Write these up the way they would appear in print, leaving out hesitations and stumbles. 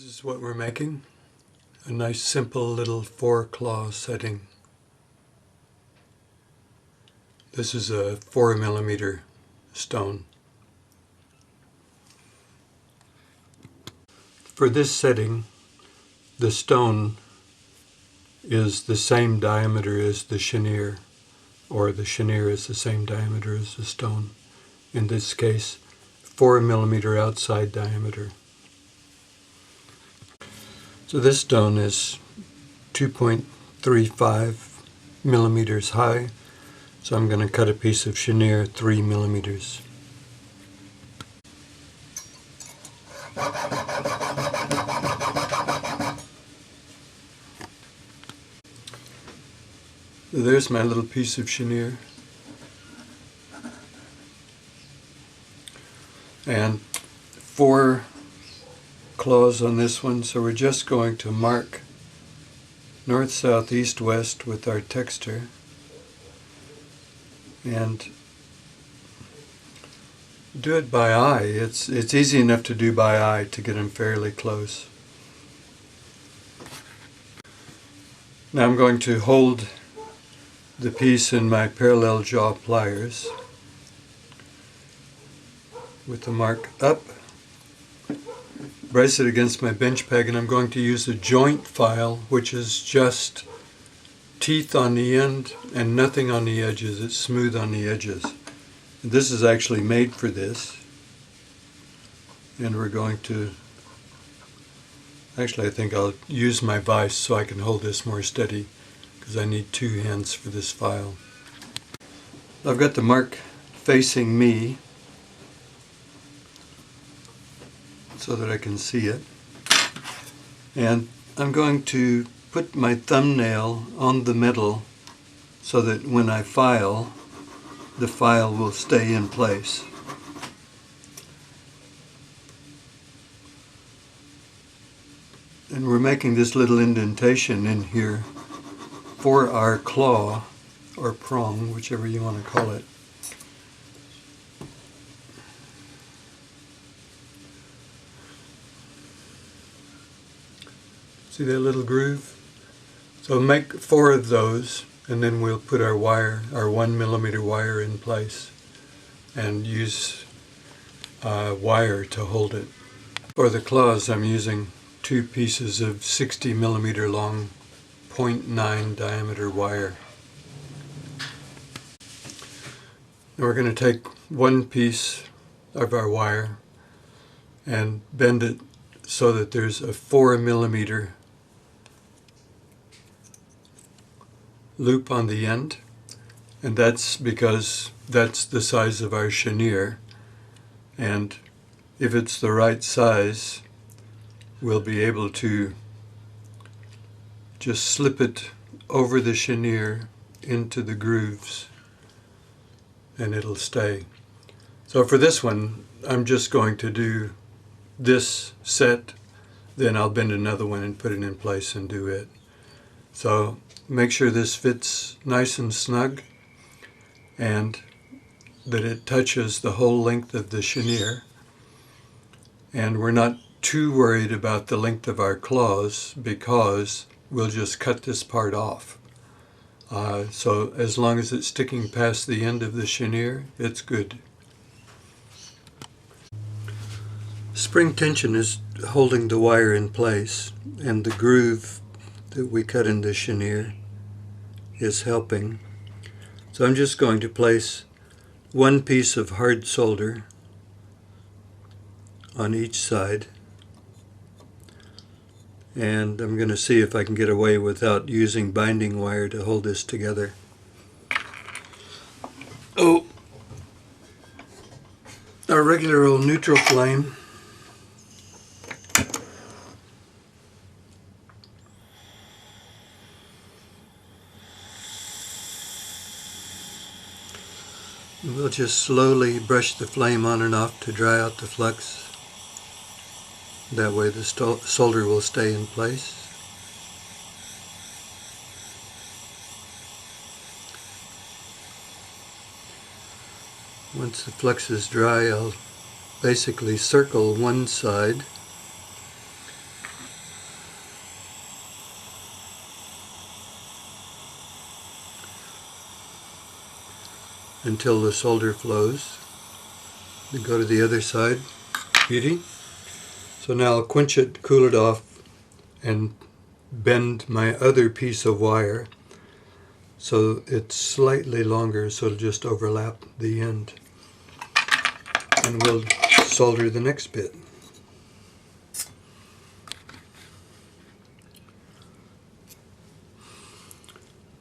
is what we're making. A nice simple little 4-claw setting. This is a 4mm stone. For this setting, the stone is the same diameter as the chenier, or the chenier is the same diameter as the stone. In this case, 4mm outside diameter. So this stone is 2.35 millimeters high, so I'm going to cut a piece of chenier 3 millimeters. There's my little piece of chenier. And 4 claws on this one, so we're just going to mark north, south, east, west with our texture. And do it by eye. It's easy enough to do by eye to get them fairly close. Now I'm going to hold the piece in my parallel jaw pliers with the mark up, brace it against my bench peg, and I'm going to use a joint file, which is just teeth on the end and nothing on the edges. It's smooth on the edges. This is actually made for this, and we're going to, actually I think I'll use my vise so I can hold this more steady, because I need 2 hands for this file. I've got the mark facing me so that I can see it, and I'm going to put my thumbnail on the metal so that when I file, the file will stay in place. And we're making this little indentation in here for our claw, or prong, whichever you want to call it. See that little groove? So make 4 of those, and then we'll put our wire, our 1mm wire in place, and use wire to hold it. For the claws, I'm using 2 pieces of 60mm long 0.9 diameter wire. Now we're going to take 1 piece of our wire and bend it so that there's a 4mm loop on the end, and that's because that's the size of our chenier, and if it's the right size, we'll be able to just slip it over the chenier into the grooves and it'll stay. So for this one, I'm just going to do this set, then I'll bend another one and put it in place and do it. So make sure this fits nice and snug and that it touches the whole length of the chenier. And we're not too worried about the length of our claws because we'll just cut this part off. So as long as it's sticking past the end of the chenier, it's good. Spring tension is holding the wire in place, and the groove that we cut in the chenier is helping. So I'm just going to place 1 piece of hard solder on each side, and I'm going to see if I can get away without using binding wire to hold this together. Oh, our regular old neutral flame. We'll just slowly brush the flame on and off to dry out the flux. That way the solder will stay in place. Once the flux is dry, I'll basically circle one side until the solder flows. Then go to the other side. Beauty. So now I'll quench it, cool it off, and bend my other piece of wire so it's slightly longer, so it'll just overlap the end. And we'll solder the next bit.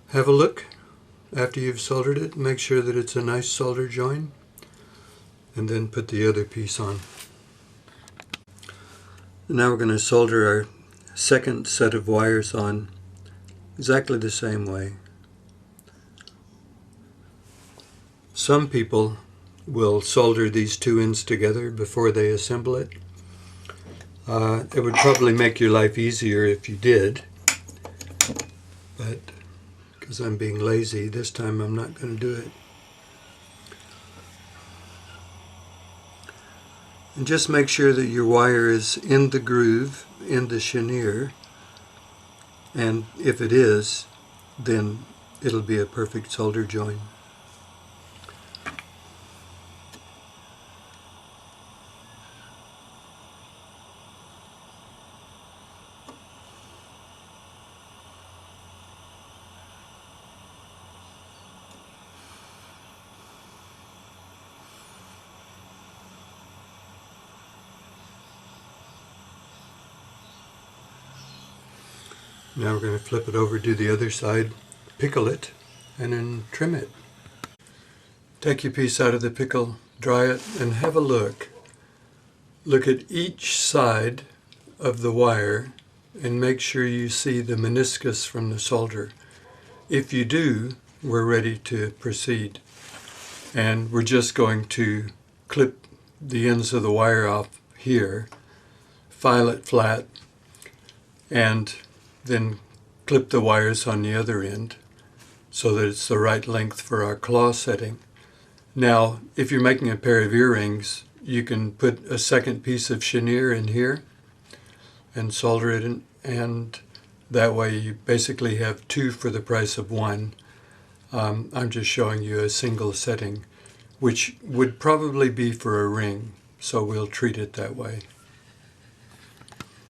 Have a look after you've soldered it. Make sure that it's a nice solder join, and then put the other piece on. Now we're going to solder our second set of wires on exactly the same way. Some people will solder these two ends together before they assemble it. It would probably make your life easier if you did, but because I'm being lazy, this time I'm not going to do it. And just make sure that your wire is in the groove, in the chenier, and if it is, then it'll be a perfect solder join. Now we're going to flip it over, do the other side, pickle it, and then trim it. Take your piece out of the pickle, dry it, and have a look. Look at each side of the wire and make sure you see the meniscus from the solder. If you do, we're ready to proceed. And we're just going to clip the ends of the wire off here, file it flat, and then clip the wires on the other end so that it's the right length for our claw setting. Now, if you're making a pair of earrings, you can put a second piece of chenier in here and solder it in, and that way you basically have two for the price of one. I'm just showing you a single setting, which would probably be for a ring, so we'll treat it that way.